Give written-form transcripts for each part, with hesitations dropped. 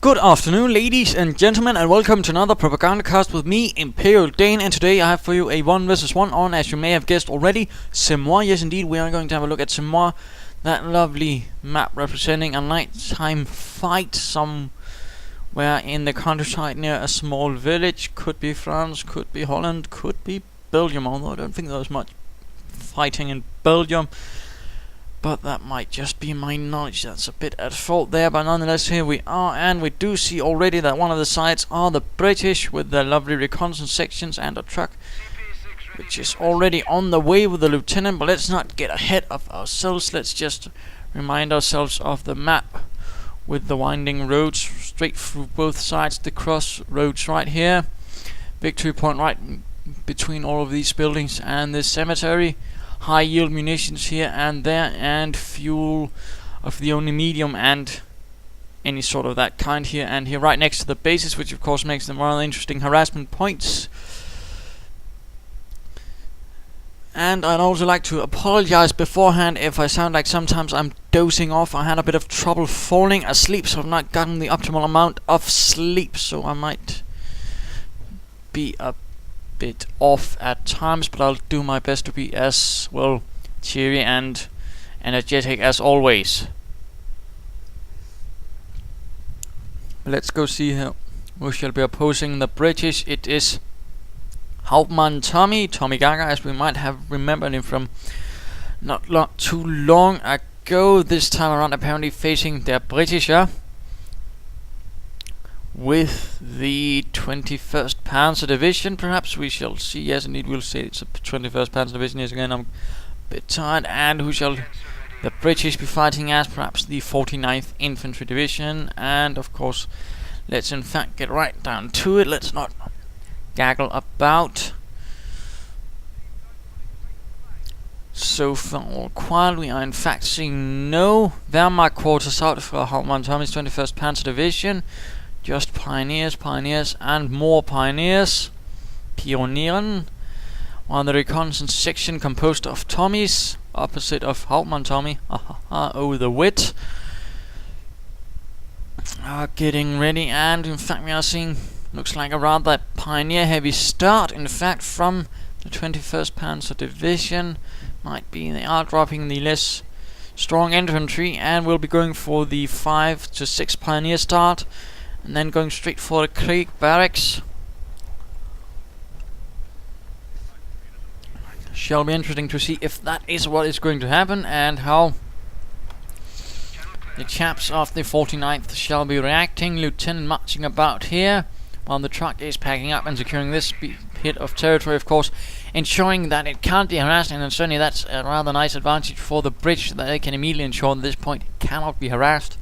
Good afternoon, ladies and gentlemen, and welcome to another Propagandacast with me, Imperial Dane. And today I have for you a 1 vs 1 on, as you may have guessed already, Semois. Yes, indeed, we are going to have a look at Semois, that lovely map representing a nighttime fight somewhere in the countryside near a small village. Could be France, could be Holland, could be Belgium, although I don't think there's much fighting in Belgium. But that might just be my knowledge that's a bit at fault there. But nonetheless, here we are, and we do see already that one of the sides are the British with their lovely reconnaissance sections and a truck which is already on the way with the lieutenant. But let's not get ahead of ourselves. Let's just remind ourselves of the map with the winding roads straight through both sides, the crossroads right here, victory point right between all of these buildings and this cemetery. High yield munitions here and there, and fuel of the only medium and any sort of that kind here and here, right next to the bases, which of course makes them rather interesting harassment points. And I'd also like to apologize beforehand if I sound like sometimes I'm dozing off. I had a bit of trouble falling asleep, so I've not gotten the optimal amount of sleep, so I might be a bit off at times, but I'll do my best to be as well cheery and energetic as always. Let's go see here who shall be opposing the British. It is Hauptmann Tommygaga, as we might have remembered him from not too long ago. This time around apparently facing their Britisher with the 21st Panzer Division. Perhaps we shall see. Yes, indeed, we'll see it's a 21st Panzer Division. Yes, again, I'm a bit tired. And who shall the British be fighting as? Perhaps the 49th Infantry Division. And of course, let's in fact get right down to it. Let's not gaggle about. So far, all quiet. We are in fact seeing no wehrmacht quarters out for Hauptmann Tommy's 21st Panzer Division. Just pioneers, and more pioneers. Pionieren. While the reconnaissance section composed of Tommies, opposite of Hauptmann Tommy, oh the wit, are getting ready. And in fact we are seeing, looks like a rather pioneer heavy start, in fact, from the 21st Panzer Division. Might be they are dropping the less strong infantry, and will be going for the 5 to 6 pioneer start, and then going straight for the Krieg barracks. Shall be interesting to see if that is what is going to happen, and how the chaps of the 49th shall be reacting. Lieutenant marching about here while the truck is packing up and securing this bit of territory, of course, ensuring that it can't be harassed, and certainly that's a rather nice advantage for the British, that they can immediately ensure that this point cannot be harassed.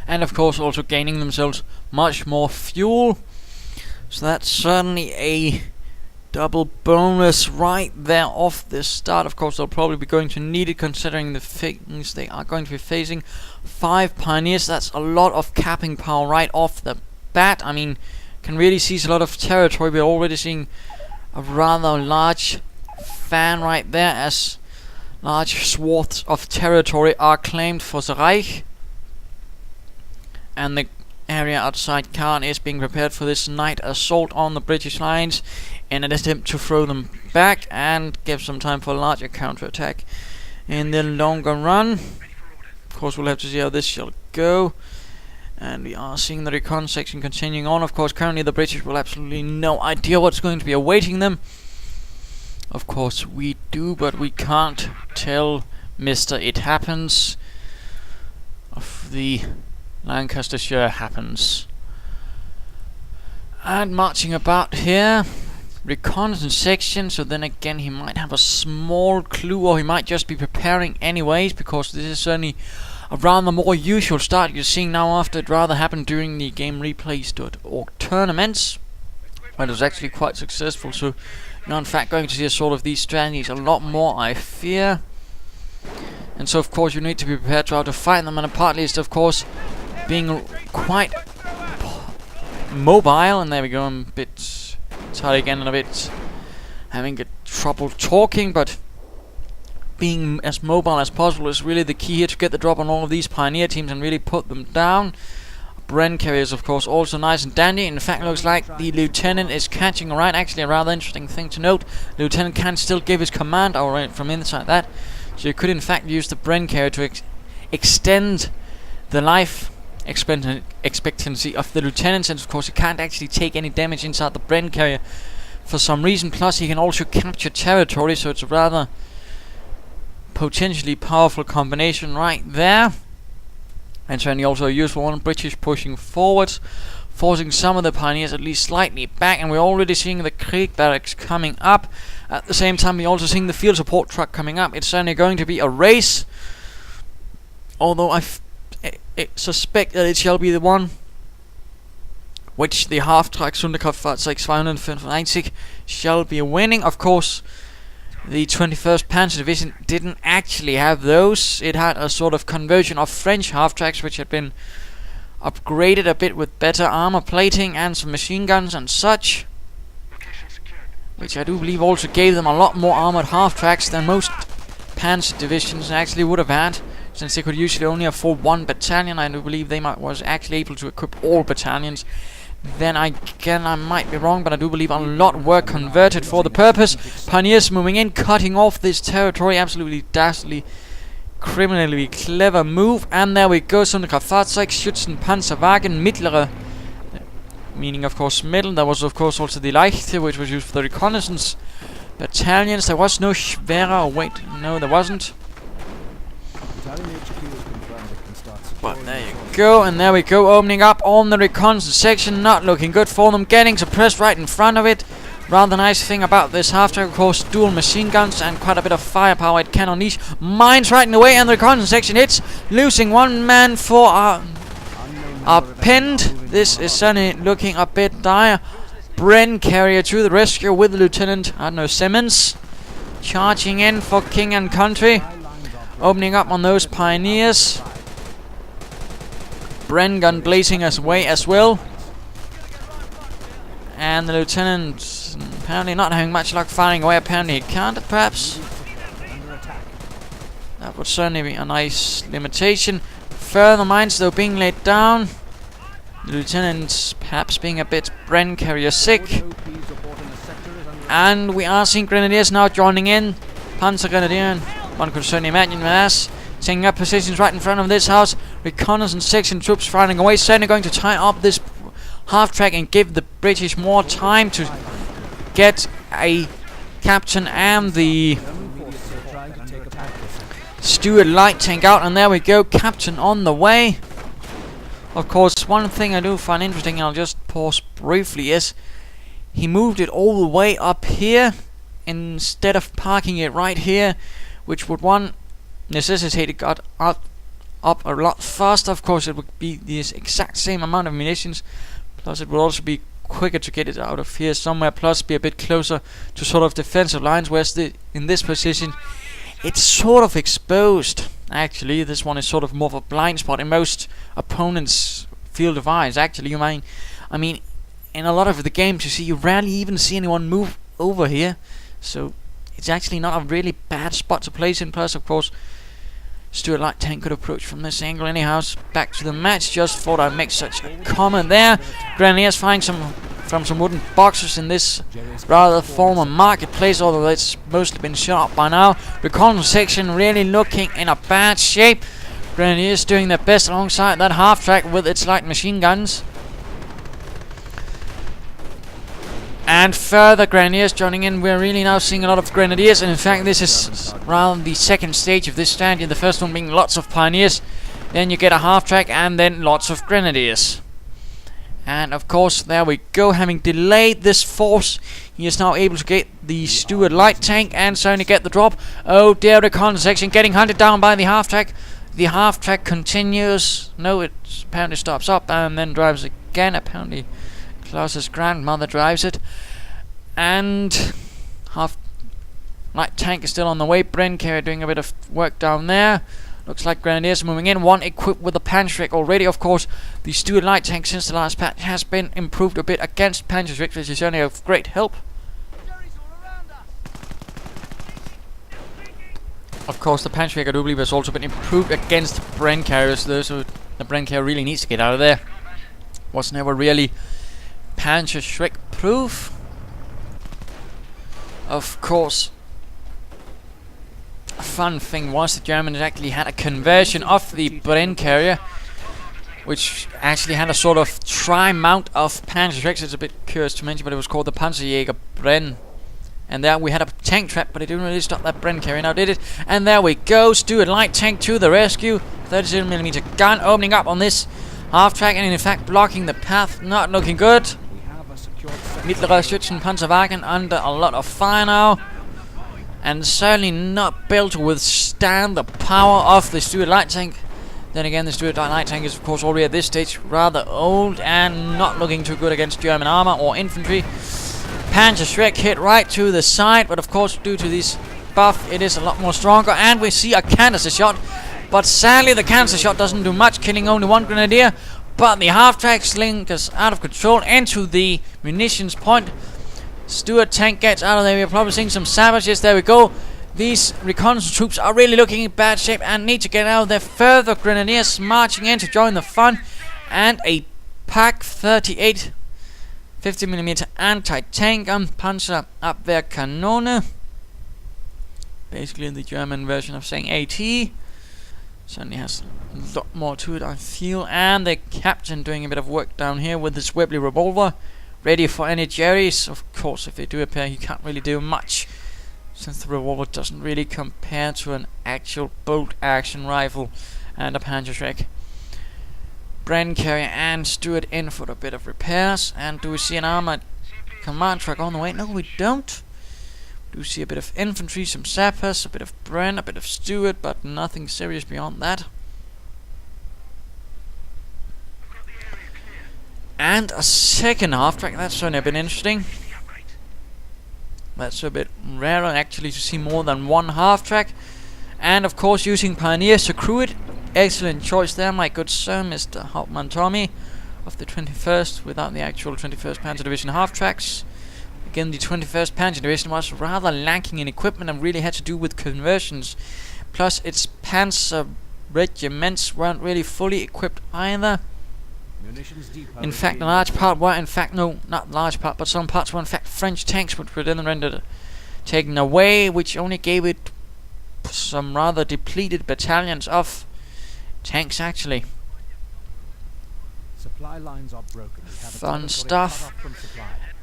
And of course also gaining themselves much more fuel. So that's certainly a double bonus right there off this start. Of course they'll probably be going to need it, considering the things they are going to be facing. 5 pioneers, that's a lot of capping power right off the bat. I mean, can really seize a lot of territory. We're already seeing a rather large fan right there, as large swaths of territory are claimed for the Reich. And the area outside Caen is being prepared for this night assault on the British lines in an attempt to throw them back and give some time for a larger counterattack in the longer run. Of course, we'll have to see how this shall go. And we are seeing the recon section continuing on. Of course, currently the British will absolutely no idea what's going to be awaiting them. Of course, we do, but we can't tell Mr. It Happens of the Lancastershire happens. And marching about here, reconnaissance section, so then again he might have a small clue, or he might just be preparing anyways, because this is certainly a rather more usual start you're seeing now, after it rather happened during the GameReplays.org tournaments, but it was actually quite successful. So you're in fact going to see a sort of these strategies a lot more, I fear. And so of course you need to be prepared to how to fight them, and partly it's of course being quite mobile. And there we go, I'm a bit tired again and a bit having trouble talking, but being as mobile as possible is really the key here to get the drop on all of these pioneer teams and really put them down. Bren carriers, of course, also nice and dandy. In fact, looks like the lieutenant is catching a ride. Actually, a rather interesting thing to note. The lieutenant can still give his command alright from inside that. So you could, in fact, use the Bren carrier to extend the life expectancy of the lieutenant, since, of course, he can't actually take any damage inside the Bren carrier for some reason. Plus, he can also capture territory, so it's a rather potentially powerful combination right there. And certainly also a useful one. British pushing forwards, forcing some of the pioneers at least slightly back, and we're already seeing the Krieg barracks coming up. At the same time, we're also seeing the field support truck coming up. It's certainly going to be a race, although I suspect that it shall be the one which the half-track Sonderkraftfahrzeug 295 shall be winning. Of course, the 21st Panzer Division didn't actually have those. It had a sort of conversion of French half-tracks, which had been upgraded a bit with better armor plating and some machine guns and such, which I do believe also gave them a lot more armored half-tracks than most Panzer Divisions actually would have had, since they could usually only afford one battalion. I do believe they was actually able to equip all battalions. Then again, I might be wrong, but I do believe a lot were converted for the purpose. Pioneers moving in, cutting off this territory. Absolutely dastardly, criminally clever move. And there we go. Sonderkraftfahrzeug, Schützenpanzerwagen, mittlere, meaning of course middle. There was of course also the Leichte, which was used for the reconnaissance battalions. There was no schwerer. Oh, wait, no, there wasn't. But there you go, and there we go, opening up on the reconnaissance section. Not looking good for them, getting suppressed right in front of it. Rather nice thing about this half-track, of course, dual machine guns and quite a bit of firepower. It can unleash mines right in the way, and the reconnaissance section hits, losing one man for our pinned. This is certainly looking a bit dire. Bren carrier to the rescue with the lieutenant, I don't know, Simmons, charging in for king and country, opening up on those pioneers. Bren gun blazing us away as well. And the lieutenant apparently not having much luck firing away. Apparently he can't, perhaps. That would certainly be a nice limitation. Further mines though being laid down. The lieutenant perhaps being a bit Bren carrier sick. And we are seeing grenadiers now joining in. Panzer Grenadier, one could certainly imagine that. Taking up positions right in front of this house. Reconnaissance section troops firing away. Certainly going to tie up this half-track and give the British more time to get a captain and the Stuart light tank out. And there we go, captain on the way. Of course, one thing I do find interesting, and I'll just pause briefly, is he moved it all the way up here instead of parking it right here, which would necessitate it got up a lot faster. Of course, it would be the exact same amount of munitions, plus it would also be quicker to get it out of here somewhere, plus be a bit closer to sort of defensive lines, whereas in this position it's sort of exposed. Actually, this one is sort of more of a blind spot in most opponents' field of eyes. Actually, I mean, in a lot of the games you rarely even see anyone move over here, so it's actually not a really bad spot to place in. Plus, of course, Stuart light tank could approach from this angle anyhow. Back to the match. Just thought I'd make such a comment there. Grenadiers firing from some wooden boxes in this rather former marketplace, although it's mostly been shot up by now. Reconnaissance section really looking in a bad shape. Grenadiers doing their best alongside that half-track with its light machine guns. And further grenadiers joining in. We're really now seeing a lot of grenadiers, and in fact this is rather the second stage of this stand. The first one being lots of pioneers, then you get a half-track, and then lots of grenadiers. And of course, there we go, having delayed this force, he is now able to get the Stuart light tank and certainly get the drop. Oh dear, reconnaissance section getting hunted down by the half-track. The half-track continues. No, it apparently stops up and then drives again. Apparently Klaus's grandmother drives it. And half-light tank is still on the way. Bren carrier doing a bit of work down there. Looks like grenadiers moving in. One equipped with a Panzerschreck already. Of course, the Stuart light tank since the last patch has been improved a bit against Panzerschreck, which is certainly of great help. Of course, the Panzerschreck, I do believe, has also been improved against Bren carriers, though, so the Bren carrier really needs to get out of there. was never really Panzer Shrek proof. Of course, a fun thing was the Germans actually had a conversion of the Bren carrier, which actually had a sort of tri-mount of Panzer Shreks. It's a bit curious to mention, but it was called the Panzerjäger Bren. And there we had a tank trap, but it didn't really stop that Bren carrier, now did it? And there we go, Stuart light tank to the rescue. 37mm gun opening up on this half track, and in fact blocking the path. Not looking good. Mittlere Schützenpanzerwagen under a lot of fire now, and certainly not built to withstand the power of the Stuart light tank. Then again, the Stuart light tank is of course already at this stage rather old and not looking too good against German armor or infantry. Panzer Shrek hit right to the side, but of course due to this buff it is a lot more stronger, and we see a canister shot, but sadly the canister shot doesn't do much, killing only one grenadier. But the half-track slink is out of control into the munitions point. Stuart tank gets out of there. We're probably seeing some savages. There we go. These reconnaissance troops are really looking in bad shape and need to get out of there. Further grenadiers marching in to join the fun. And a Pak 38 50mm anti-tank Panzer Abwehrkanone. Basically the German version of saying AT. Certainly has a lot more to it, I feel. And the captain doing a bit of work down here with his Webley revolver, ready for any jerries. Of course, if they do appear, he can't really do much, since the revolver doesn't really compare to an actual bolt-action rifle. And a Panzer Shrek Bren carrier and Stuart in for a bit of repairs. And do we see an armored command truck on the way? No, we don't. Do see a bit of infantry, some sappers, a bit of Bren, a bit of Stuart, but nothing serious beyond that. And a second half track, that's certainly a bit interesting. That's a bit rarer actually to see more than one half track. And of course using Pioneers to crew it. Excellent choice there, my good sir, Mr. Hauptmann Tommy of the 21st, without the actual 21st Panzer Division half tracks. Again, the 21st Panzer Division was rather lacking in equipment and really had to do with conversions. Plus, its panzer regiments weren't really fully equipped either. In fact, a large part were, in fact, no, not large part, but some parts were in fact French tanks, which were then rendered taken away, which only gave it some rather depleted battalions of tanks, actually. Supply lines are broken. Fun stuff.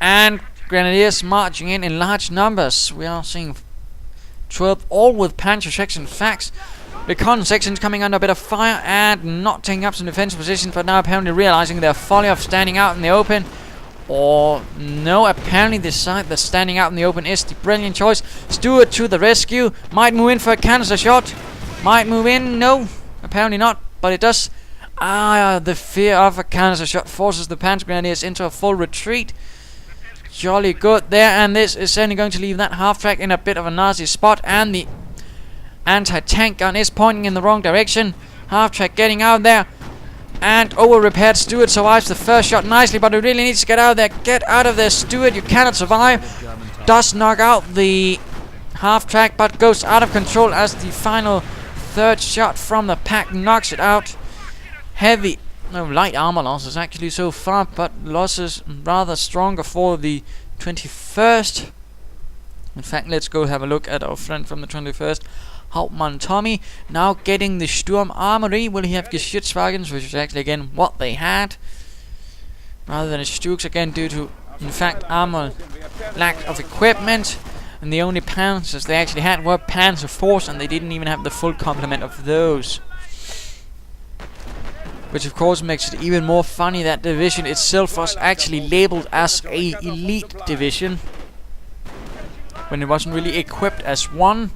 And Grenadiers marching in large numbers. We are seeing 12, all with Panzer Shreks. In fact, recon sections coming under a bit of fire and not taking up some defensive positions, but now apparently realizing their folly of standing out in the open. Or no, apparently decide that standing out in the open is the brilliant choice. Stuart to the rescue. Might move in for a canister shot. Might move in. No, apparently not, but it does. The fear of a canister shot forces the Panzer Grenadiers into a full retreat. Jolly good there, and this is certainly going to leave that half track in a bit of a nasty spot, and the anti-tank gun is pointing in the wrong direction. Half track getting out there, and over-repaired Stuart survives the first shot nicely, but he really needs to get out of there. Get out of there, Stuart, you cannot survive. Does knock out the half track, but goes out of control as the final third shot from the pack knocks it out. Light armor losses actually so far, but losses rather stronger for the 21st. In fact, let's go have a look at our friend from the 21st, Hauptmann Tommy, now getting the Sturm Armory. Will he have Geschützwagens, which is actually again what they had, rather than Stukes, again due to, in fact, armor lack of equipment. And the only panzers they actually had were Panzer Force, and they didn't even have the full complement of those. Which of course makes it even more funny that the division itself was actually labeled as a elite division, when it wasn't really equipped as one.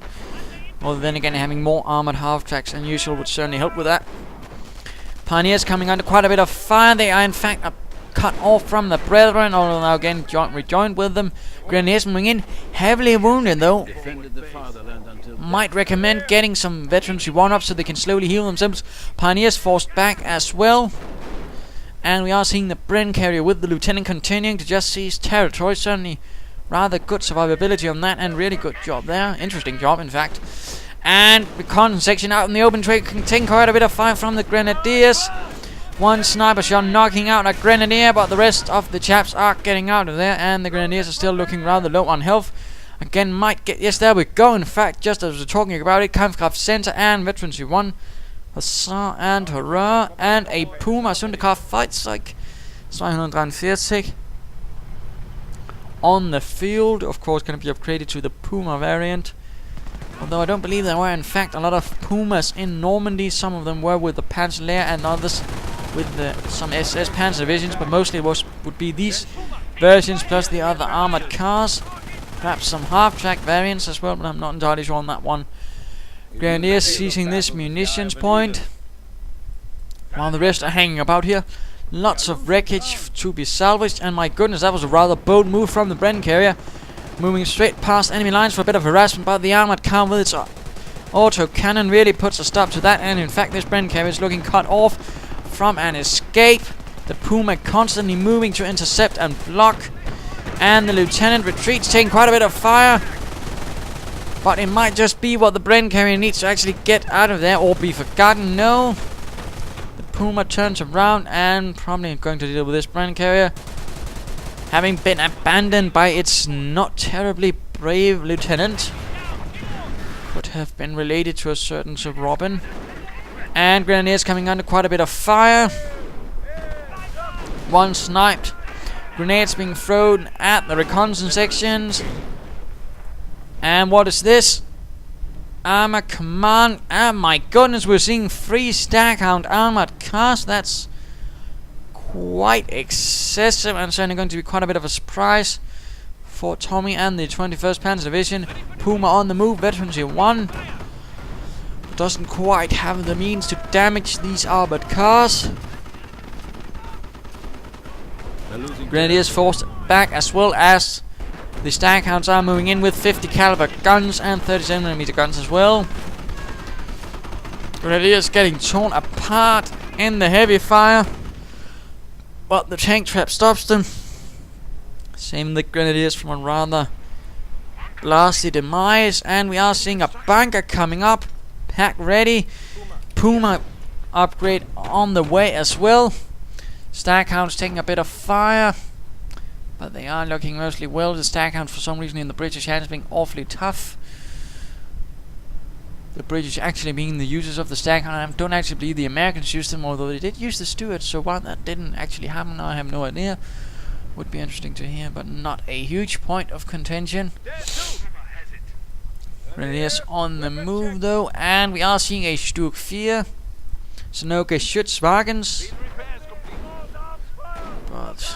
Well, then again, having more armored half tracks than usual would certainly help with that. Pioneers coming under quite a bit of fire. They are in fact cut off from the brethren, although now again rejoined with them. Grenadiers moving in, heavily wounded though. Might recommend getting some veterans who one up so they can slowly heal themselves. Pioneers forced back as well. And we are seeing the Bren carrier with the lieutenant continuing to just seize territory. Certainly rather good survivability on that, and really good job there. Interesting job, in fact. And recon section out in the open trade, taking quite a bit of fire from the Grenadiers. One sniper shot knocking out a grenadier, but the rest of the chaps are getting out of there, and the grenadiers are still looking rather low on health. Again, might get... Yes, there we go. In fact, just as we're talking about it, Kampfkraft Center and Veterancy 1. Hussar and Hurrah, and a Puma Sunderkraft Feitzeug 243 on the field. Of course, going to be upgraded to the Puma variant. Although I don't believe there were, in fact, a lot of Pumas in Normandy. Some of them were with the Panzer Lehr and others with some SS Panzer Divisions, but mostly would be these versions plus the other armored cars. Perhaps some half-track variants as well, but I'm not entirely sure on that one. Grenadiers seizing this munitions point, while the rest are hanging about here. Lots of wreckage to be salvaged, and my goodness, that was a rather bold move from the Bren carrier. Moving straight past enemy lines for a bit of harassment, but the armored car with its auto cannon really puts a stop to that, and in fact this Bren carrier is looking cut off from an escape. The Puma constantly moving to intercept and block, and the lieutenant retreats, taking quite a bit of fire. But it might just be what the Bren carrier needs to actually get out of there, or be forgotten. No. The Puma turns around and probably going to deal with this Bren carrier, having been abandoned by its not terribly brave lieutenant. Could have been related to a certain Sir Robin. And Grenadiers coming under quite a bit of fire. One sniped. Grenades being thrown at the reconnaissance sections. And what is this? Armor command. Oh my goodness, we're seeing 3 Staghound armored cars. That's quite excessive, and certainly going to be quite a bit of a surprise for Tommy and the 21st Panzer Division. Puma on the move, Veterancy 1. Doesn't quite have the means to damage these armored cars. Grenadiers forced back, as well as the Staghounds are moving in with 50 caliber guns and 37mm guns as well. Grenadiers getting torn apart in the heavy fire, but the tank trap stops them. Saving the Grenadiers from a rather blasty demise, and we are seeing a bunker coming up. Pack ready. Puma upgrade on the way as well. Staghounds taking a bit of fire, but they are looking mostly well. The Staghound, for some reason, in the British hands being awfully tough. The British actually being the users of the Staghound. I don't actually believe the Americans used them, although they did use the Stuarts, so why that didn't actually happen, I have no idea. Would be interesting to hear, but not a huge point of contention. Grenadiers on the move though, and we are seeing a Sturk 4 Sanoke Schutzwagens. But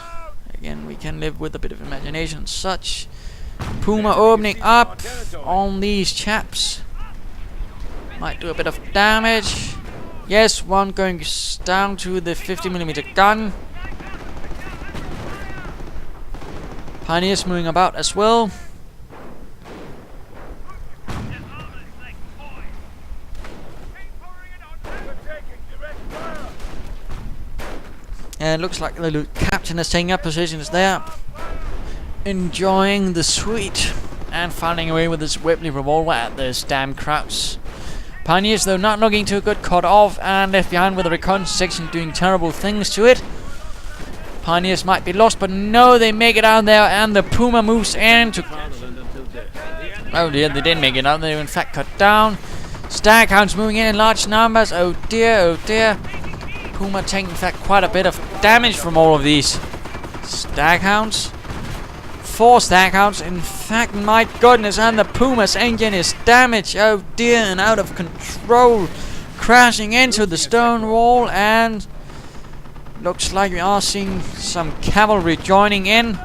again, we can live with a bit of imagination and such. Puma opening up on these chaps. Might do a bit of damage. Yes, one going down to the 50mm gun. Pioneers moving about as well. And it looks like the captain is taking up positions there, enjoying the sweet and firing away with his Webley revolver at those damn Krauts. Pioneers, though, not looking too good, caught off and left behind with the reconnaissance section doing terrible things to it. Pioneers might be lost, but no, they make it out there, and the Puma moves in to... Oh dear, they didn't make it out. They were in fact cut down. Staghounds moving in large numbers. Oh dear, oh dear. Puma taking in fact quite a bit of damage from all of these Staghounds. 4 Staghounds, in fact, my goodness, and the Puma's engine is damaged. Oh dear, and out of control, crashing into the stone wall, and looks like we are seeing some cavalry joining in.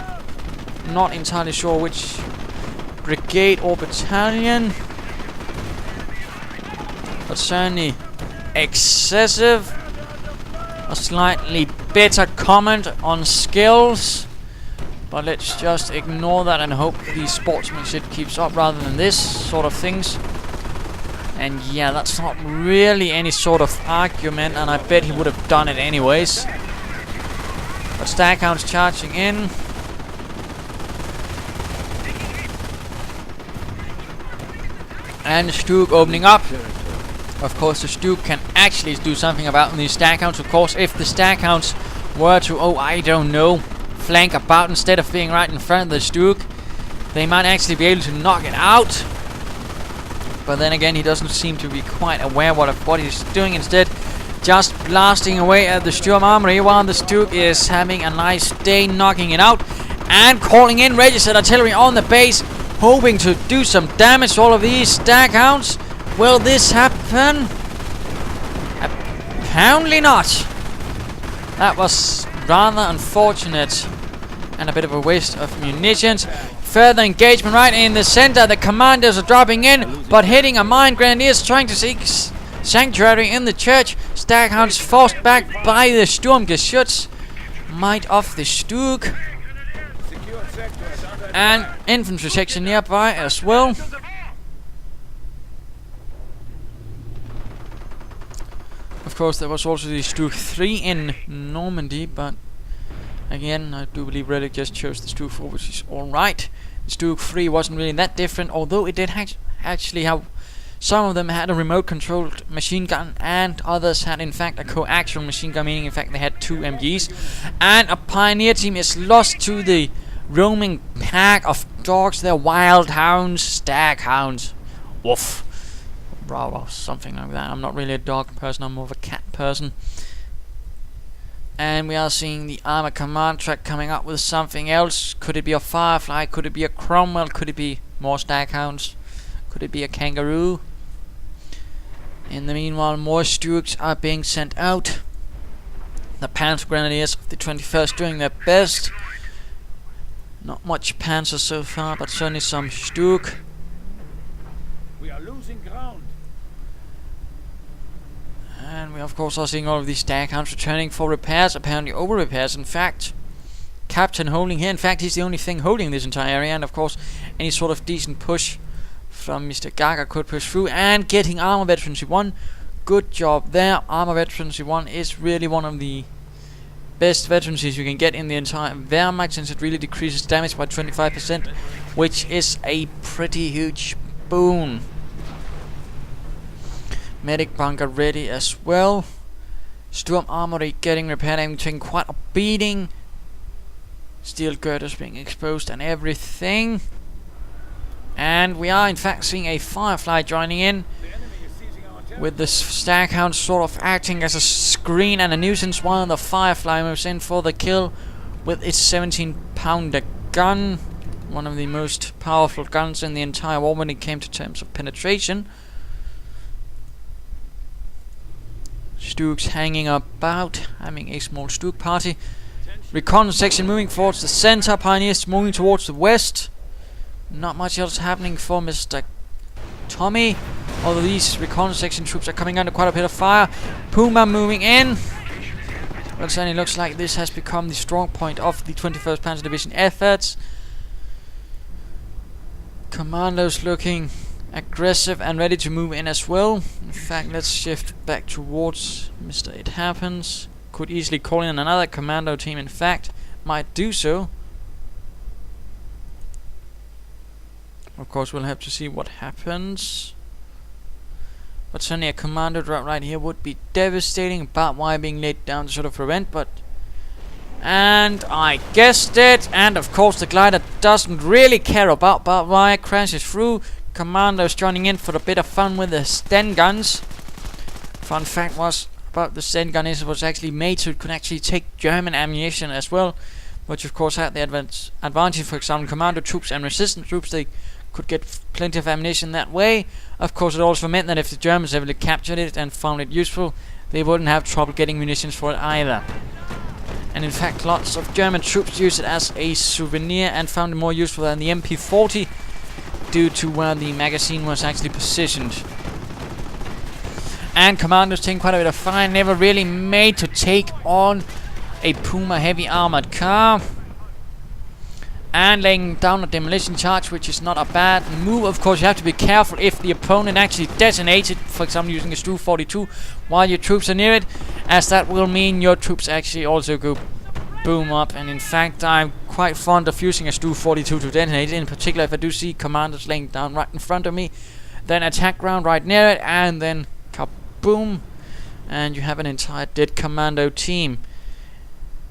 Not entirely sure which brigade or battalion, but certainly excessive. A slightly better comment on skills, but let's just ignore that and hope the sportsmanship keeps up rather than this sort of things. And yeah, that's not really any sort of argument, and I bet he would have done it anyways. But Staghound's charging in. And Sturk opening up. Of course, the Stuke can actually do something about these Staghounds. Of course, if the Staghounds were to, I don't know, flank about instead of being right in front of the Stuke, they might actually be able to knock it out. But then again, he doesn't seem to be quite aware of what he's doing. Instead, just blasting away at the Sturm Armory, while the Stuke is having a nice day knocking it out and calling in registered artillery on the base, hoping to do some damage to all of these Staghounds. Will this happen? Apparently not. That was rather unfortunate and a bit of a waste of munitions. Further engagement right in the center. The commandos are dropping in, but hitting a mine. Grenadiers trying to seek sanctuary in the church. Staghounds forced back by the Sturmgeschütz. Might of the Stuke. And infantry section nearby as well. Of course, there was also the Stuke 3 in Normandy, but again, I do believe Relic just chose the Stuke 4, which is alright. The Stuke 3 wasn't really that different, although it did actually have... Some of them had a remote-controlled machine gun, and others had, in fact, a coaxial machine gun, meaning, in fact, they had 2 MGs. And a pioneer team is lost to the roaming pack of dogs. They're wild hounds, staghounds. Woof. Bravo, something like that. I'm not really a dog person, I'm more of a cat person. And we are seeing the armor command track coming up with something else. Could it be a Firefly? Could it be a Cromwell? Could it be more Staghounds? Could it be a Kangaroo? In the meanwhile, more Stukes are being sent out. The Panzer Grenadiers of the 21st doing their best. Not much Panzer so far, but certainly some Stuke. We are losing ground. And we of course are seeing all of these Staghounds returning for repairs, apparently over repairs. In fact, Captain holding here, in fact he's the only thing holding this entire area, and of course any sort of decent push from Mr. Gaga could push through. And getting Armor Veterancy 1, good job there. Armor Veterancy 1 is really one of the best veterancies you can get in the entire wehrmacht, since it really decreases damage by 25%, which is a pretty huge boon. Medic bunker ready as well. Sturm Armory getting repaired and taking quite a beating. Steel girders being exposed and everything. And we are in fact seeing a Firefly joining in, with the Staghound sort of acting as a screen and a nuisance, while the Firefly moves in for the kill with its 17-pounder gun. One of the most powerful guns in the entire war when it came to terms of penetration. Stukes hanging about, having a small Stuke party. Reconnaissance section moving towards the center. Pioneers moving towards the west. Not much else happening for Mr. Tommy, although these reconnaissance section troops are coming under quite a bit of fire. Puma moving in. Well, it certainly looks like this has become the strong point of the 21st Panzer Division efforts. Commandos looking aggressive and ready to move in as well. In fact, let's shift back towards Mr. It Happens. Could easily call in another commando team, in fact, might do so. Of course, we'll have to see what happens. But certainly a commando drop right here would be devastating. Barbed wire being laid down to sort of prevent, but... And I guessed it. And of course the glider doesn't really care about barbed wire. Crashes through. Commandos joining in for a bit of fun with the Sten guns. Fun fact was about the Sten gun is it was actually made so it could actually take German ammunition as well, which of course had the advantage, for example, commando troops and resistance troops, they could get plenty of ammunition that way. Of course, it also meant that if the Germans ever captured it and found it useful, they wouldn't have trouble getting munitions for it either. And in fact, lots of German troops used it as a souvenir and found it more useful than the MP40 due to where the magazine was actually positioned. And commandos taking quite a bit of fire, never really made to take on a Puma heavy armored car. And laying down a demolition charge, which is not a bad move. Of course, you have to be careful if the opponent actually detonates it, for example using a Stu-42 while your troops are near it, as that will mean your troops actually also go boom up. And in fact, I'm quite fond of using a Stu-42 to detonate it, in particular if I do see commanders laying down right in front of me, then attack ground right near it, and then boom, and you have an entire dead commando team.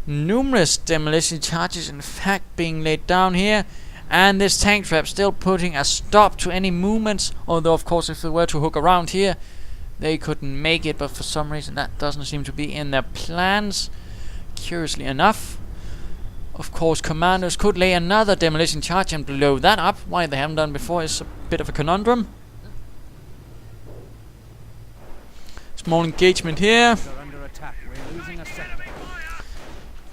Numerous demolition charges in fact being laid down here, and this tank trap still putting a stop to any movements, although of course if they were to hook around here they couldn't make it, but for some reason that doesn't seem to be in their plans, curiously enough. Of course commandos could lay another demolition charge and blow that up. Why they haven't done before is a bit of a conundrum. Small engagement here. They're under attack. We're losing a sector.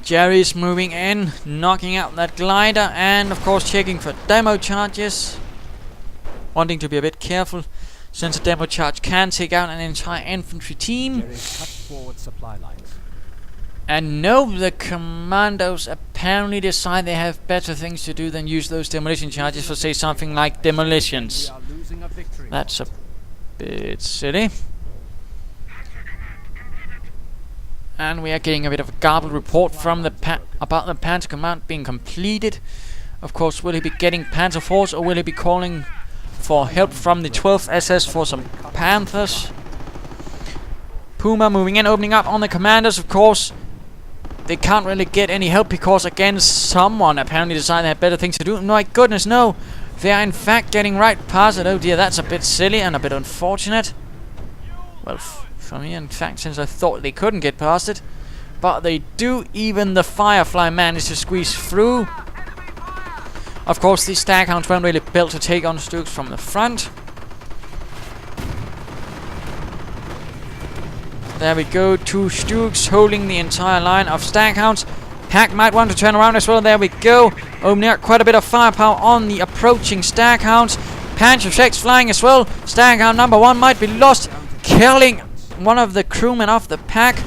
Jerry's moving in, knocking out that glider, and of course checking for demo charges. Wanting to be a bit careful, since a demo charge can take out an entire infantry team. Jerry's cut forward supply lines. And no, the commandos apparently decide they have better things to do than use those demolition charges for, say, something like demolitions. We are losing a victory. That's a bit silly. And we are getting a bit of a garbled report from the about the Panzer command being completed. Of course, will he be getting Panzer Force, or will he be calling for help from the 12th SS for some Panthers? Puma moving in, opening up on the commanders. Of course, they can't really get any help because again someone apparently decided they had better things to do. My goodness, no! They are in fact getting right past it. Oh dear, that's a bit silly and a bit unfortunate. Well, for me, in fact, since I thought they couldn't get past it. But they do. Even the Firefly managed to squeeze through. Of course, these Staghounds weren't really built to take on Stooks from the front. There we go, 2 Stooks holding the entire line of Staghounds. Pack might want to turn around as well. There we go, opening up quite a bit of firepower on the approaching Staghounds. Panzer 6 flying as well. Staghound number 1 might be lost, killing one of the crewmen of the pack.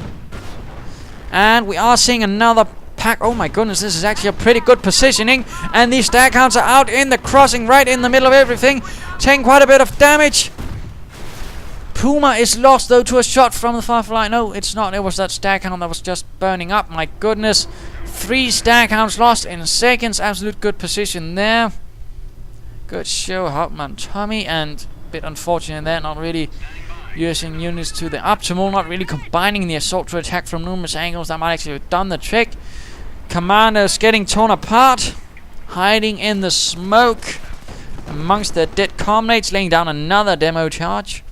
And we are seeing another pack. Oh my goodness, this is actually a pretty good positioning. And these Staghounds are out in the crossing, right in the middle of everything, taking quite a bit of damage. Puma is lost though to a shot from the Firefly. No, it's not. It was that Staghound that was just burning up. My goodness. 3 Staghounds lost in seconds. Absolute good position there. Good show, Hauptmann Tommy. And a bit unfortunate there, not really using units to the optimal, not really combining the assault to attack from numerous angles. That might actually have done the trick. Commanders getting torn apart, hiding in the smoke amongst their dead comrades, laying down another demo charge.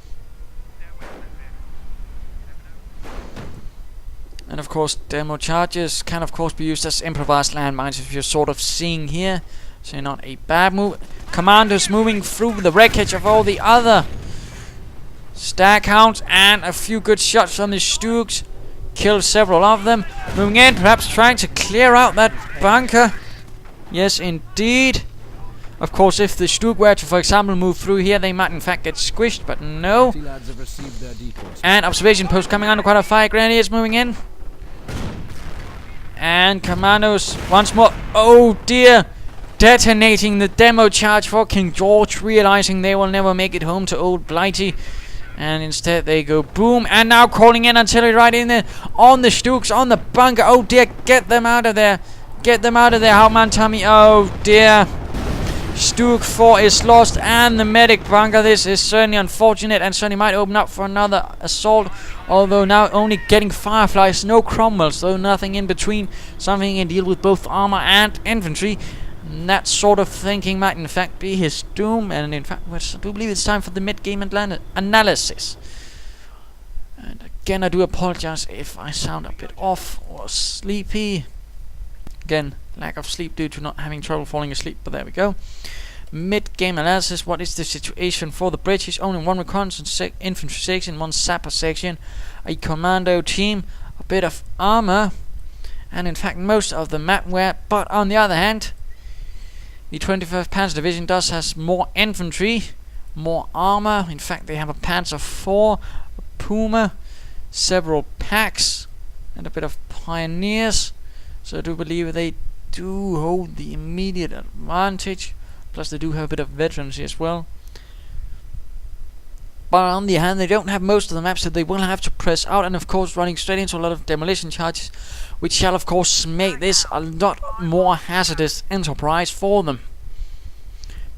And of course, demo charges can of course be used as improvised landmines, if you're sort of seeing here. So not a bad move. Commanders moving through the wreckage of all the other Staghounds, and a few good shots from the Stooks. Killed several of them. Moving in, perhaps trying to clear out that bunker. Yes, indeed. Of course, if the Stook were to, for example, move through here, they might in fact get squished, but no. And observation post coming under quite a fire. Grenadiers moving in. And commandos once more. Oh dear. Detonating the demo charge for King George, realizing they will never make it home to Old Blighty. And instead they go boom. And now calling in artillery right in there on the Stooks, on the bunker. Oh dear, get them out of there. Get them out of there, Hauptmann Tommy. Oh dear. Stook 4 is lost, and the medic bunker. This is certainly unfortunate, and certainly might open up for another assault. Although now only getting Fireflies, no Cromwells, though nothing in between. Something he can deal with both armor and infantry. And that sort of thinking might in fact be his doom. And in fact, I do believe it's time for the mid-game analysis. And again, I do apologize if I sound a bit off or sleepy. Again, lack of sleep due to not having trouble falling asleep, but there we go. Mid-game analysis. What is the situation for the British? Only 1 reconnaissance infantry section, 1 sapper section, a commando team, a bit of armor, and in fact most of the map wear. But on the other hand, the 21st Panzer Division does has more infantry, more armor. In fact, they have a Panzer 4, a Puma, several packs, and a bit of pioneers. So I do believe they do hold the immediate advantage. Plus they do have a bit of veterans as well. But on the other hand, they don't have most of the maps, so they will have to press out, and of course running straight into a lot of demolition charges, which shall of course make this a lot more hazardous enterprise for them.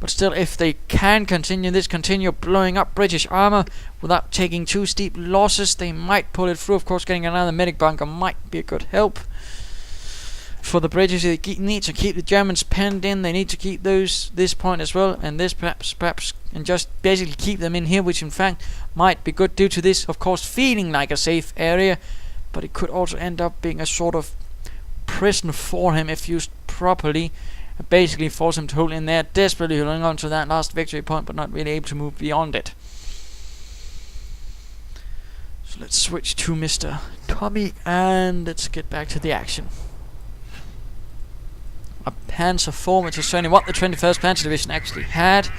But still, if they can continue blowing up British armor without taking too steep losses, they might pull it through. Of course, getting another medic bunker might be a good help. For the British, they need to keep the Germans penned in. They need to keep this point as well, and this perhaps, and just basically keep them in here, which in fact might be good due to this, of course, feeling like a safe area, but it could also end up being a sort of prison for him if used properly. Basically force him to hold in there, desperately holding on to that last victory point, but not really able to move beyond it. So let's switch to Mr. Tommy, and let's get back to the action. A Panzer IV, which is certainly what the 21st Panzer Division actually had.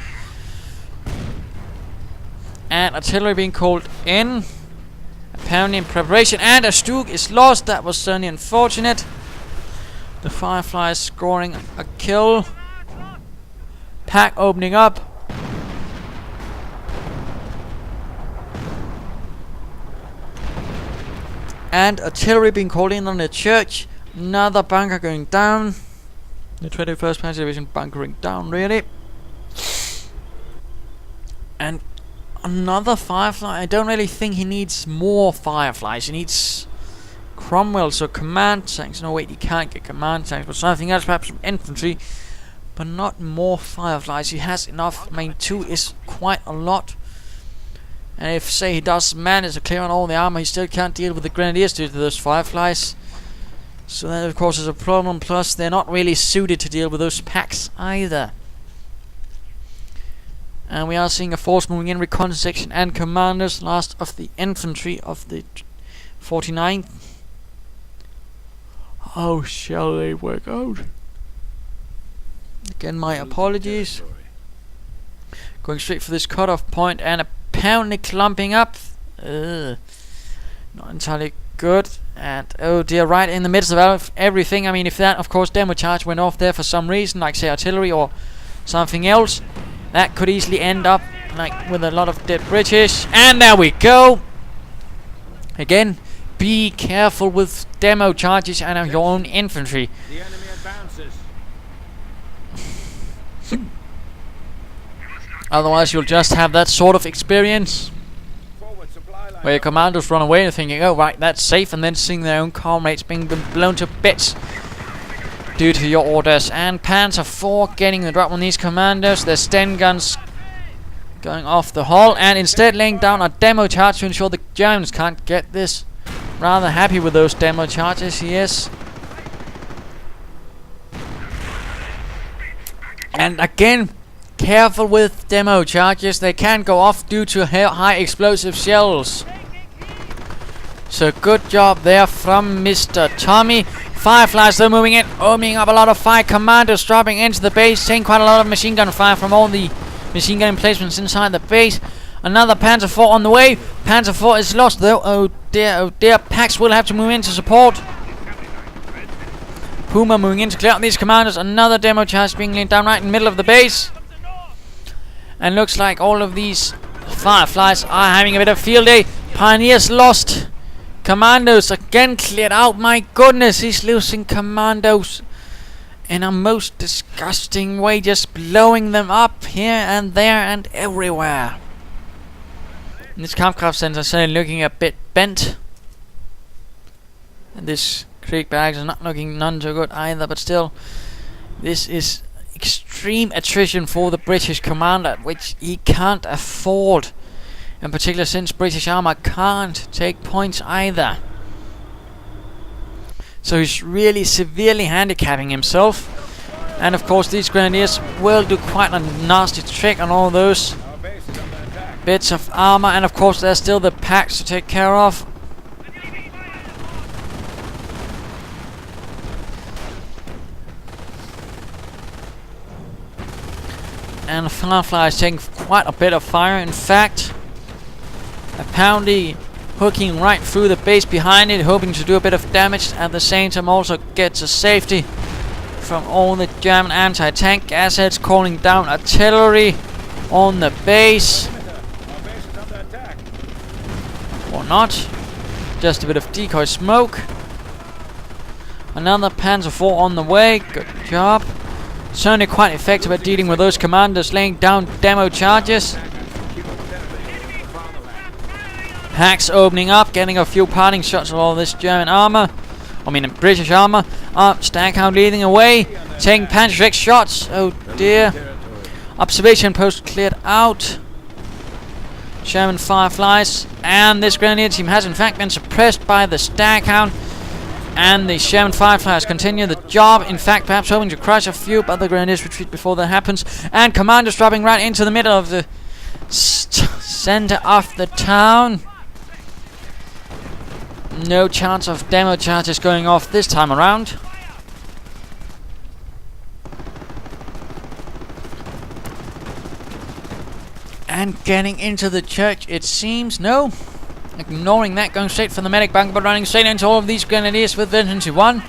And artillery being called in, apparently in preparation, and a Stug is lost. That was certainly unfortunate. The Fireflies scoring a kill. Pack opening up. And artillery being called in on the church. Another bunker going down. The 21st Panzer Division bunkering down, really. And another Firefly. I don't really think he needs more Fireflies. He needs Cromwell, so command tanks. No, wait, he can't get command tanks, but something else, perhaps some infantry, but not more Fireflies. He has enough. I mean, 2 is quite a lot. And if, say, he does manage to clear on all the armor, he still can't deal with the Grenadiers due to those Fireflies. So that, of course, is a problem. Plus, they're not really suited to deal with those packs either. And we are seeing a force moving in, reconnaissance section and commanders. Last of the infantry of the 49th. How shall they work out? Again, my apologies. Going straight for this cutoff point and apparently clumping up. Not entirely good. And oh dear, right in the midst of everything. I mean, if that, of course, demo charge went off there for some reason, like say artillery or something else, that could easily end up like with a lot of dead British. And there we go. Again, be careful with demo charges and your own infantry. The enemy advances. Otherwise, you'll just have that sort of experience where your commandos run away and thinking, oh right, that's safe, and then seeing their own comrades being blown to bits due to your orders. And Panzer IV getting the drop on these commandos. Their Sten guns going off the hull, and instead laying down a demo charge to ensure the Germans can't get this. Rather happy with those demo charges, he is. And again, careful with demo charges. They can go off due to high explosive shells. So good job there from Mr. Tommy. Fireflies though moving in, opening up a lot of fire. Commandos dropping into the base, taking quite a lot of machine gun fire from all the machine gun emplacements inside the base. Another Panzer IV on the way. Panzer IV is lost though. Oh dear. Packs will have to move in to support. Puma moving in to clear out these commanders. Another demo charge being laid down right in the middle of the base. And looks like all of these Fireflies are having a bit of field day. Pioneers lost. Commandos again cleared out. My goodness, he's losing commandos in a most disgusting way. Just blowing them up here and there and everywhere. And this Kampfkraft Center is certainly looking a bit bent. And this Krieg barracks is not looking none too good either, but still, this is extreme attrition for the British commander, which he can't afford. In particular, since British armor can't take points either. So he's really severely handicapping himself. And of course, these Grenadiers will do quite a nasty trick on all those bits of armor, and of course there's still the packs to take care of. And the Firefly is taking quite a bit of fire. In fact, apparently hooking right through the base behind it, hoping to do a bit of damage, at the same time also get to safety from all the German anti-tank assets, calling down artillery on the base. Or not. Just a bit of decoy smoke. Another Panzer IV on the way. Good job. Certainly quite effective at dealing with those commanders laying down demo charges. Hacks opening up, getting a few parting shots of all this German armor. I mean British armor. Staghound leading away, taking Panzer shots. Oh dear. Observation post cleared out. German Fireflies, and this Grenadier team has in fact been suppressed by the Staghound, and the German Fireflies continue the job, in fact perhaps hoping to crush a few, but the Grenadiers retreat before that happens, and Commanders dropping right into the middle of the center of the town. No chance of demo charges going off this time around. And getting into the church, it seems. No. Ignoring that, going straight for the medic bunker, but running straight into all of these Grenadiers with Veterancy 1.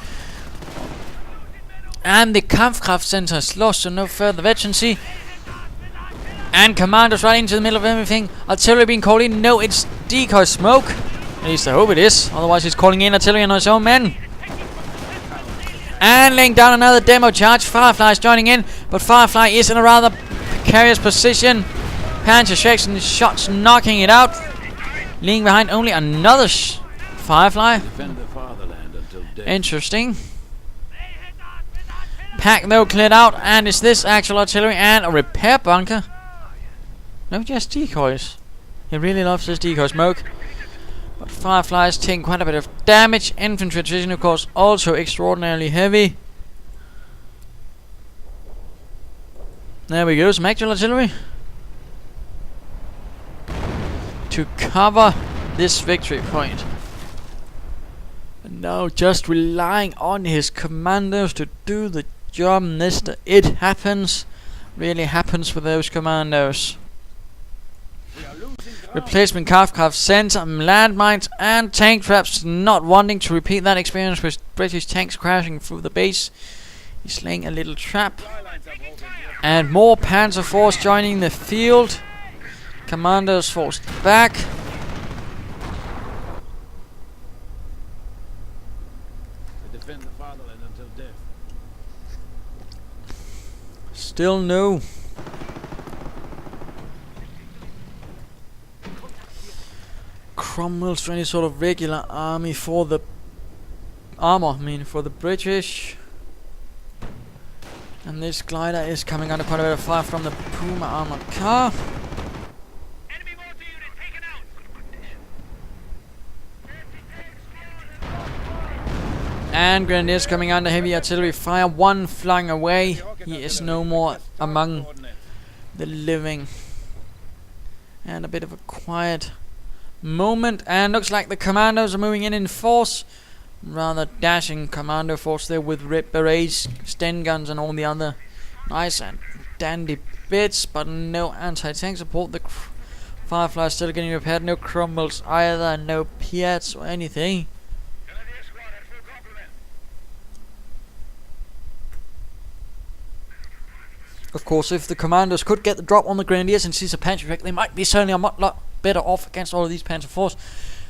And the Kampfkraft Center is lost, so no further Veterancy. And Commanders right into the middle of everything. Artillery being called in. No, it's decoy smoke. At least I hope it is. Otherwise he's calling in artillery on his own men. And laying down another demo charge. Firefly's joining in, but Firefly is in a rather precarious position. Panzer section shots knocking it out. Leaving behind only another Firefly. Interesting. Pack though cleared out, and is this actual artillery and a repair bunker? No, just decoys. He really loves this decoy smoke. But Firefly is taking quite a bit of damage. Infantry attrition, of course, also extraordinarily heavy. There we go, some actual artillery to cover this victory point. And now just relying on his commandos to do the job. Mr. It happens. Really happens with those commandos. Replacement Kampfkraft Center, landmines and tank traps. Not wanting to repeat that experience with British tanks crashing through the base. He's laying a little trap. And more Panzer Force joining the field. Commandos forced back. Defend the fatherland until death. Still no. Cromwell's for any sort of regular army for the for the British. And this glider is coming under quite a bit of fire from the Puma armored car. And Grenadiers coming under heavy artillery fire. One flying away. He is no more among the living. And a bit of a quiet moment. And looks like the commandos are moving in force. Rather dashing commando force there with red berets, Sten guns and all the other nice and dandy bits. But no anti-tank support. The Firefly still getting repaired. No Cromwells either. No Piats or anything. Of course, if the commandos could get the drop on the Grenadiers and seize a Panzer wreck, they might be certainly a lot better off against all of these Panzer Force.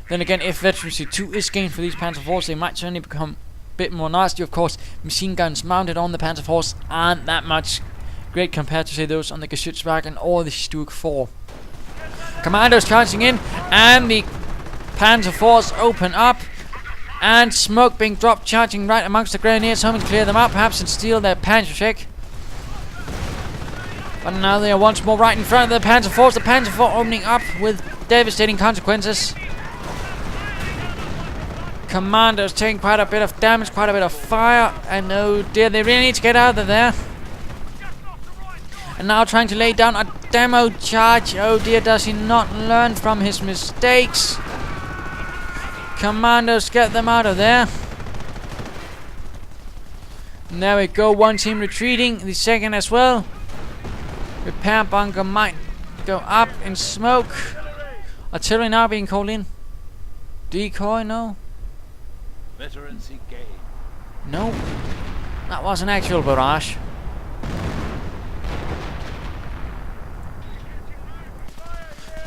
Then again, if Veterancy 2 is gained for these Panzer Force, they might certainly become a bit more nasty. Of course, machine guns mounted on the Panzer Force aren't that much great compared to, say, those on the Geschützwagen or the Stug 4. Commandos charging in, and the Panzer Force open up. And smoke being dropped, charging right amongst the Grenadiers, hoping to clear them out, perhaps, and steal their Panzer check. But now they are once more right in front of the Panzer Force. The Panzer Force opening up with devastating consequences. Commandos taking quite a bit of damage, quite a bit of fire. And oh dear, they really need to get out of there. And now trying to lay down a demo charge. Oh dear, does he not learn from his mistakes? Commandos, get them out of there. And there we go, one team retreating, the second as well. Repair bunker might go up in smoke. Artillery now being called in. Decoy, no. Veterancy gain. No. That was an actual barrage.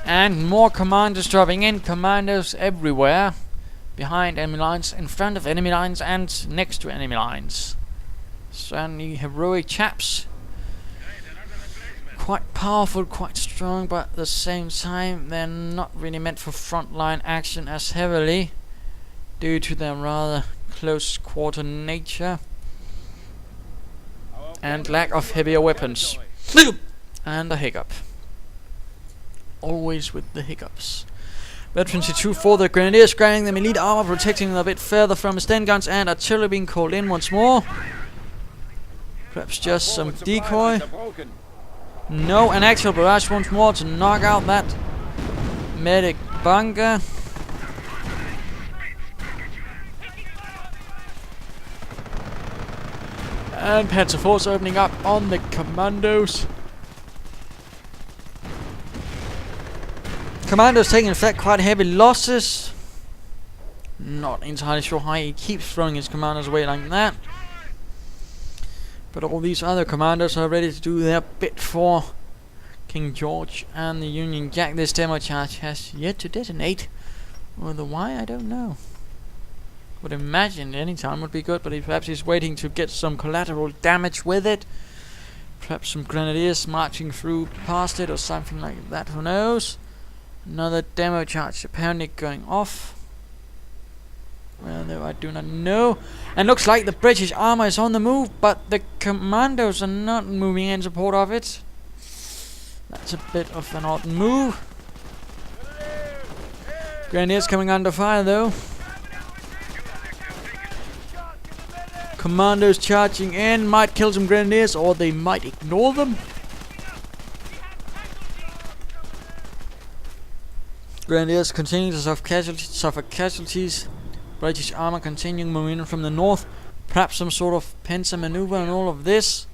And more commandos dropping in. Commandos everywhere. Behind enemy lines, in front of enemy lines, and next to enemy lines. certainly heroic chaps. Quite powerful, quite strong, but at the same time they're not really meant for frontline action as heavily due to their rather close quarter nature and lack of heavier weapons. And a hiccup. Always with the hiccups. Veterans 2 for the Grenadiers, granting them elite armor, protecting them a bit further from Sten guns, and artillery being called in once more. Perhaps just some decoy. No, an actual barrage once more to knock out that medic bunker. And Panzer Force opening up on the commandos. Commandos taking in fact quite heavy losses. Not entirely sure how he keeps throwing his commanders away like that. But all these other commanders are ready to do their bit for King George and the Union Jack. This demo charge has yet to detonate. Whether why, I don't know. Would imagine any time would be good, but perhaps he's waiting to get some collateral damage with it. Perhaps some grenadiers marching through past it or something like that, who knows. Another demo charge apparently going off. Well, though I do not know. And looks like the British armor is on the move, but the commandos are not moving in support of it. That's a bit of an odd move. Grenadiers coming under fire though. Commandos charging in, might kill some grenadiers or they might ignore them. Grenadiers continuing to suffer casualties. British armor continuing moving in from the north. Perhaps some sort of pincer maneuver and all of this.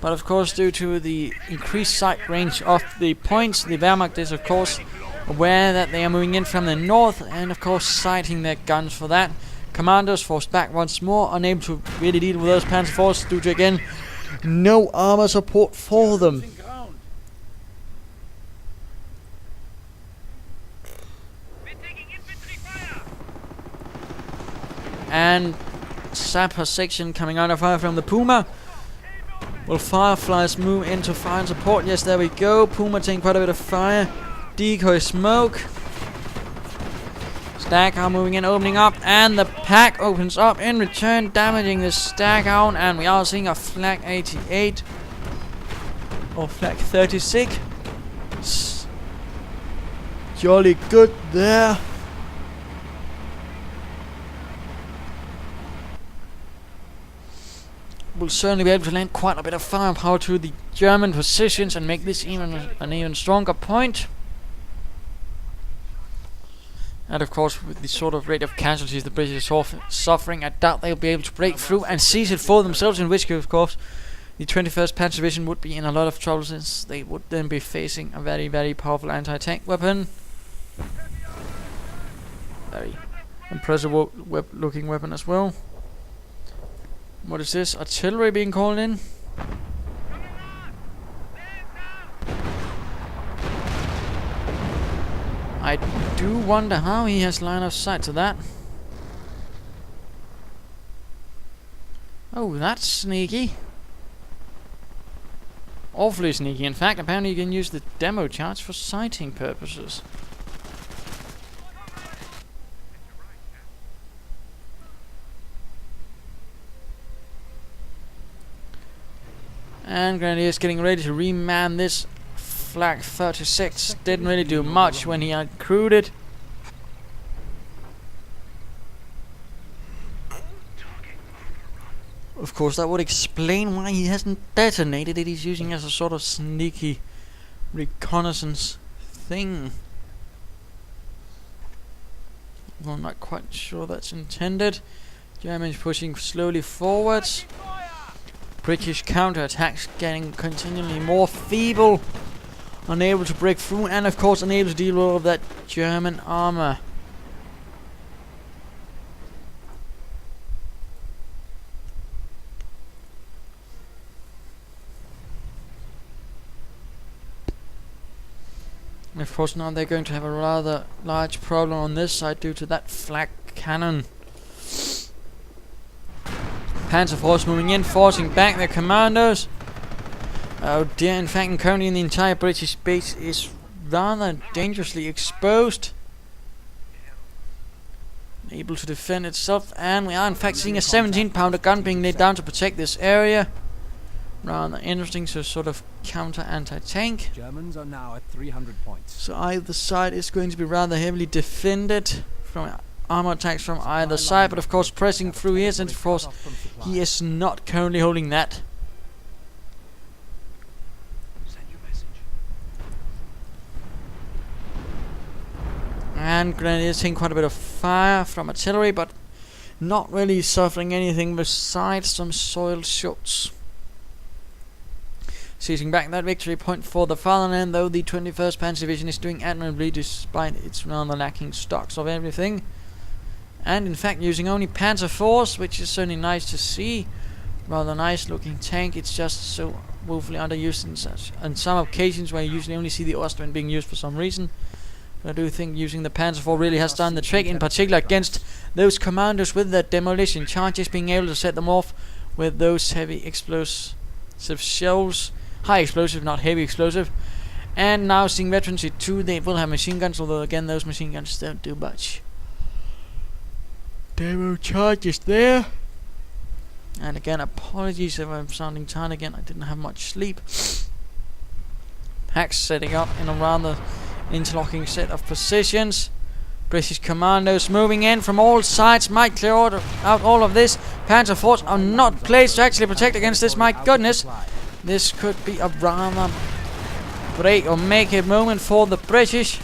But of course, due to the increased sight range of the points, the wehrmacht is of course aware that they are moving in from the north and of course sighting their guns for that. Commandos forced back once more, unable to really deal with those Panzer forces due to again no armor support for them. And Sapper section coming under fire from the Puma. Will Fireflies move into fire and support? Yes, there we go. Puma taking quite a bit of fire. Decoy smoke. Staghound moving in, opening up, and the pack opens up in return, damaging the Staghound, and we are seeing a Flak 88 or Flak 36. Jolly good there. Will certainly be able to land quite a bit of firepower to the German positions and make this even an even stronger point. And of course, with the sort of rate of casualties the British are suffering, I doubt they'll be able to break through and seize it for themselves, in which case, of course, the 21st Panzer Division would be in a lot of trouble, since they would then be facing a very, very powerful anti-tank weapon. Very impressive looking weapon as well. What is this? Artillery being called in? I do wonder how he has line of sight to that. Oh, that's sneaky. Awfully sneaky, in fact. Apparently you can use the demo charge for sighting purposes. And Grenadiers getting ready to reman this Flak 36. Didn't really do much when he uncrewed it. Of course, that would explain why he hasn't detonated it. He's using it as a sort of sneaky reconnaissance thing. Well, I'm not quite sure that's intended. Germans pushing slowly forwards. British counterattacks getting continually more feeble, unable to break through, and of course unable to deal with all of that German armor. And of course now they're going to have a rather large problem on this side due to that flak cannon. Panzer Force moving in, forcing back their commandos. Oh dear, in fact, currently the entire British base is rather dangerously exposed. Able to defend itself, and we are in fact seeing a 17-pounder gun being laid down to protect this area. Rather interesting, so sort of counter anti-tank. Germans are now at 300 points. So either side is going to be rather heavily defended from armor attacks from either side, but of course pressing through here, since of course he is not currently holding that. And Grenadiers taking quite a bit of fire from artillery, but not really suffering anything besides some soiled shots. Seizing back that victory point for the fatherland, though the 21st Panzer Division is doing admirably despite its rather lacking stocks of everything. And in fact using only Panzer Force, which is certainly nice to see. Rather nice looking tank, it's just so woefully underused in some occasions where you usually only see the Austrian being used for some reason. I do think using the Panzer IV really has done the trick, in particular against those commandos with their demolition charges, being able to set them off with those heavy explosive shells. High explosive, not heavy explosive. And now seeing Veterans 2, they will have machine guns, although again those machine guns don't do much. Demo charges there. And again, apologies if I'm sounding tired again, I didn't have much sleep. Hacks setting up in a rather interlocking set of positions. British commandos moving in from all sides, might clear out all of this. Panzer Force are not placed to actually protect against this. My goodness, this could be a rather break or make it moment for the British.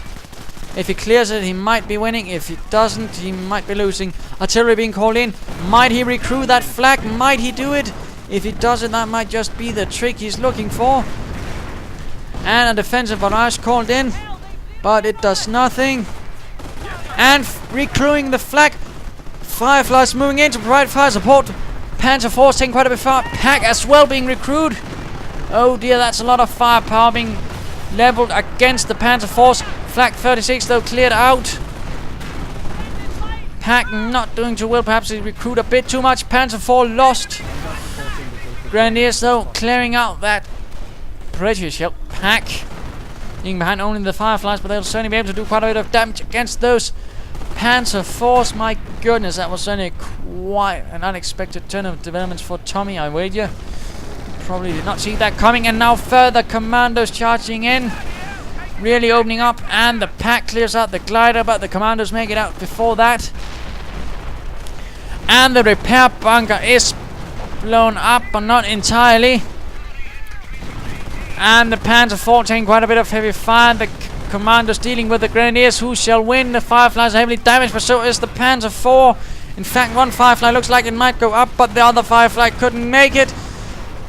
If he clears it, he might be winning. If he doesn't, he might be losing. Artillery being called in. Might he recruit that flag? Might he do it? If he doesn't, that might just be the trick he's looking for. And a defensive barrage called in, but it does nothing. And recruiting the flag. Fireflies moving in to provide fire support. Panzer Force taking quite a bit far. Pack as well being recruited. Oh dear, that's a lot of firepower being leveled against the Panzer Force. Flag 36 though cleared out. Pack not doing too well. Perhaps he recruit a bit too much. Panzer IV lost. Grenadiers though clearing out that British pack. Being behind only the Fireflies, but they'll certainly be able to do quite a bit of damage against those Panzer Force. My goodness, that was certainly quite an unexpected turn of developments for Tommy, I wager. Probably did not see that coming, and now further commandos charging in. Really opening up, and the pack clears out the glider, but the commandos make it out before that. And the repair bunker is blown up, but not entirely. And the Panzer IV taking quite a bit of heavy fire. The commandos dealing with the Grenadiers, who shall win. The Fireflies are heavily damaged, but so is the Panzer IV. In fact, one Firefly looks like it might go up, but the other Firefly couldn't make it.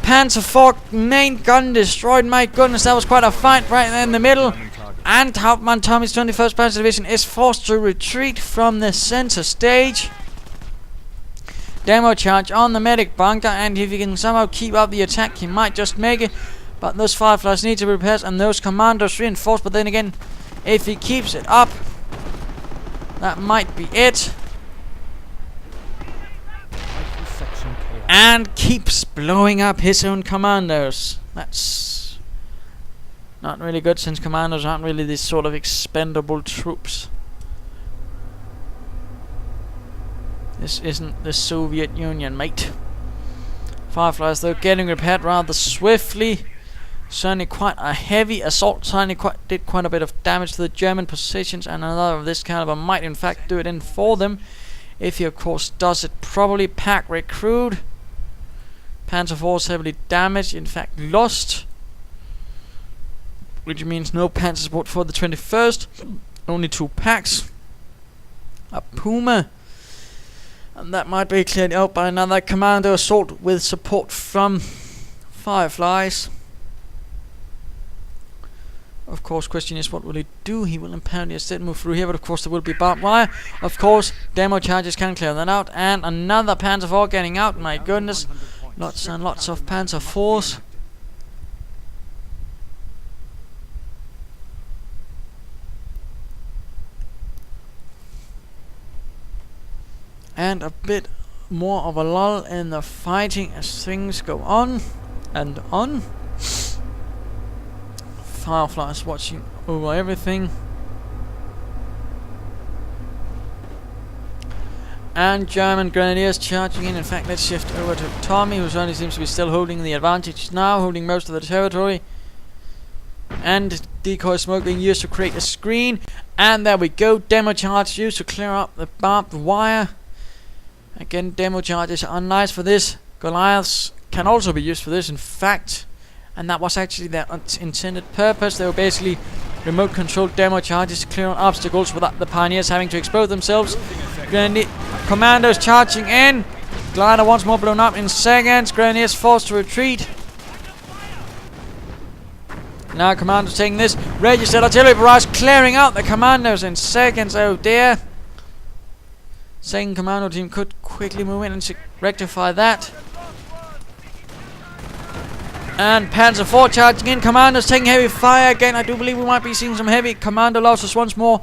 Panzer IV main gun destroyed. My goodness, that was quite a fight right there in the middle. And Hauptmann Tommy's 21st Panzer Division is forced to retreat from the center stage. Demo charge on the medic bunker, and if he can somehow keep up the attack, he might just make it. But those Fireflies need to be repaired, and those commandos reinforced. But then again, if he keeps it up, that might be it. And keeps blowing up his own commandos. That's not really good, since commandos aren't really these sort of expendable troops. This isn't the Soviet Union, mate. Fireflies though getting repaired rather swiftly. Certainly quite a heavy assault. Certainly did quite a bit of damage to the German positions, and another of this caliber might in fact do it in for them. If he of course does it properly. Pack recruit. Panzer IV heavily damaged, in fact lost. Which means no panzer support for the 21st. Only 2 packs. A Puma. And that might be cleared out by another commando assault with support from Fireflies. Of course, question is, what will he do? He will apparently instead move through here, but of course there will be barbed wire. Of course, demo charges can clear that out. And another Panzer IV getting out. My goodness. Lots and lots of Panzer IVs. And a bit more of a lull in the fighting as things go on and on. Fireflies watching over everything. And German grenadiers charging in. In fact, let's shift over to Tommy, who certainly seems to be still holding the advantage now, holding most of the territory. And decoy smoke being used to create a screen. And there we go, demo charge used to clear up the barbed wire. Again, demo charges are nice for this. Goliaths can also be used for this, in fact. And that was actually their intended purpose. They were basically remote controlled demo charges to clear obstacles without the pioneers having to expose themselves. Commandos charging in. Glider once more blown up in seconds. Grenadiers forced to retreat. Now commandos taking this. Registered artillery barrage clearing out the commandos in seconds. Oh dear. Second commando team could quickly move in and rectify that. And Panzer IV charging in. Commandos taking heavy fire again. I do believe we might be seeing some heavy commando losses once more.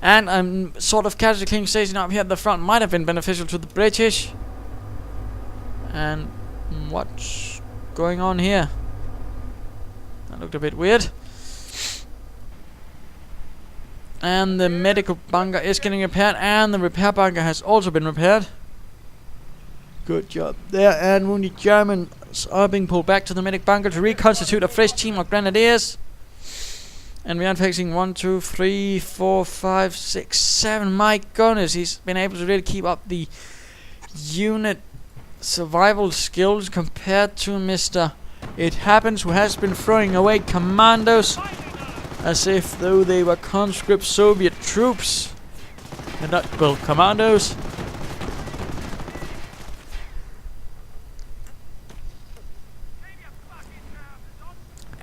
And sort of casualty cleaning station up here at the front might have been beneficial to the British. And what's going on here? That looked a bit weird. And the medical bunker is getting repaired, and the repair bunker has also been repaired. Good job there. And wounded Germans are being pulled back to the medic bunker to reconstitute a fresh team of grenadiers. And we are facing 1, 2, 3, 4, 5, 6, 7. My goodness, he's been able to really keep up the unit survival skills compared to Mr. It Happens, who has been throwing away commandos as if though they were conscript Soviet troops and not, well, commandos.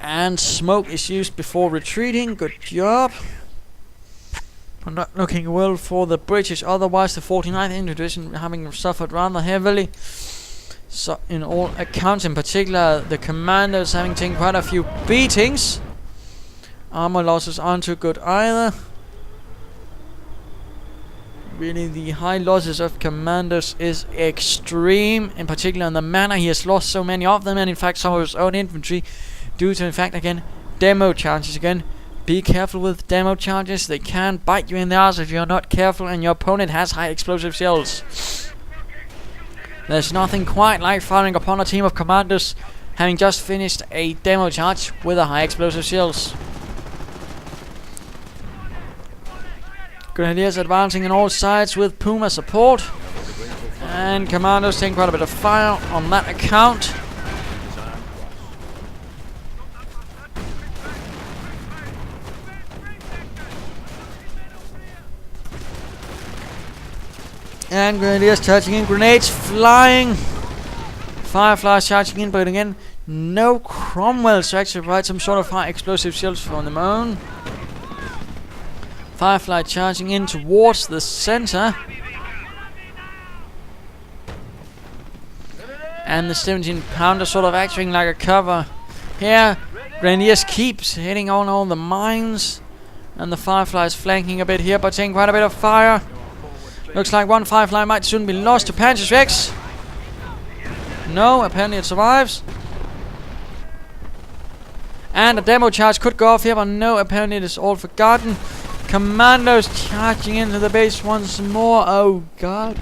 And smoke is used before retreating. Good job. But not looking well for the British. Otherwise, the 49th Infantry Division having suffered rather heavily. So, in all accounts, in particular, the commandos having taken quite a few beatings. Armor losses aren't too good either. Really, the high losses of commandos is extreme. In particular, in the manner he has lost so many of them, and in fact, some of his own infantry. Due to, in fact, again, demo charges again. Be careful with demo charges. They can bite you in the ass if you're not careful and your opponent has high explosive shells. There's nothing quite like firing upon a team of commandos having just finished a demo charge with a high explosive shells. Grenadiers advancing on all sides with Puma support. And commandos taking quite a bit of fire on that account. And grenadiers charging in, grenades flying. Fireflies charging in, but again, no Cromwells to actually provide some sort of high explosive shells from their own. Firefly charging in towards the center. And the 17-pounder sort of acting like a cover. Here, Grenadiers keeps hitting on all the mines. And the Fireflies flanking a bit here, but taking quite a bit of fire. Looks like one Firefly might soon be lost to Panzer Rex. No, apparently it survives. And a demo charge could go off here, but no, apparently it is all forgotten. Commandos charging into the base once more. Oh god.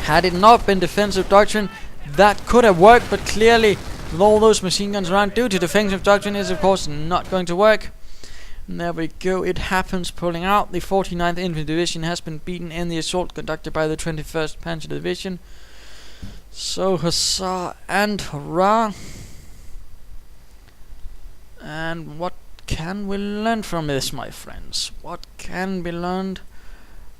Had it not been defensive doctrine, that could have worked, but clearly with all those machine guns around, due to defensive doctrine, is of course not going to work. And there we go, it happens, pulling out. The 49th Infantry Division has been beaten in the assault conducted by the 21st Panzer Division. So huzzah and hurrah. And what can we learn from this, my friends? What can be learned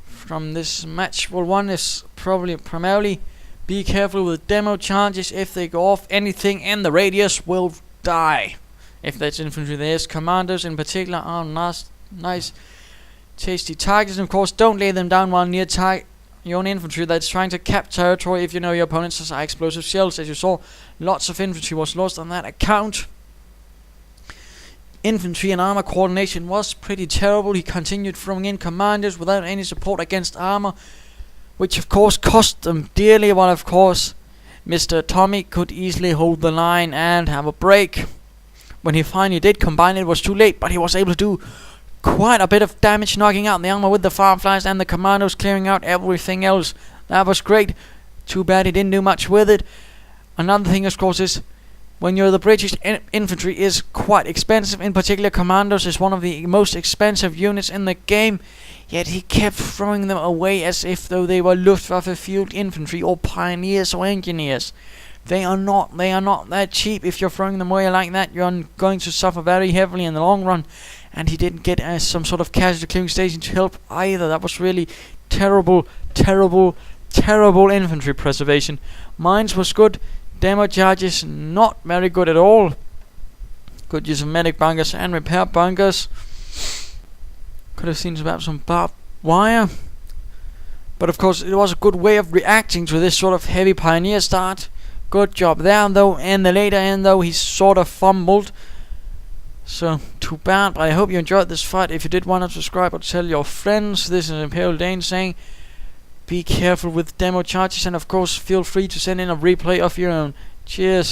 from this match? Well, one is primarily be careful with demo charges. If they go off, anything in the radius will die. If that's infantry, there's commandos in particular are nice tasty targets. And of course, don't lay them down while near your own infantry that's trying to cap territory if you know your opponents has high explosive shells. As you saw, lots of infantry was lost on that account. infantry and armor coordination was pretty terrible. He continued throwing in commanders without any support against armor, which of course cost them dearly, while of course Mr. Tommy could easily hold the line and have a break. When he finally did combine, it was too late, but he was able to do quite a bit of damage, knocking out the armor with the Fireflies and the commandos, clearing out everything else. That was great. Too bad he didn't do much with it. Another thing, of course, is when you're the British infantry is quite expensive. In particular, commandos is one of the most expensive units in the game. Yet he kept throwing them away as if though they were Luftwaffe field infantry or pioneers or engineers. They are not that cheap. If you're throwing them away like that, you're going to suffer very heavily in the long run. And he didn't get some sort of casualty clearing station to help either. That was really terrible infantry preservation. Mines was good. Demo charges not very good at all. Good use of medic bunkers and repair bunkers. Could have seen some barbed wire. But of course it was a good way of reacting to this sort of heavy pioneer start. Good job there though. In the later end though, he sort of fumbled. So too bad, but I hope you enjoyed this fight. If you did, want to subscribe or tell your friends. This is Imperial Dane saying be careful with demo charges, and of course feel free to send in a replay of your own. Cheers.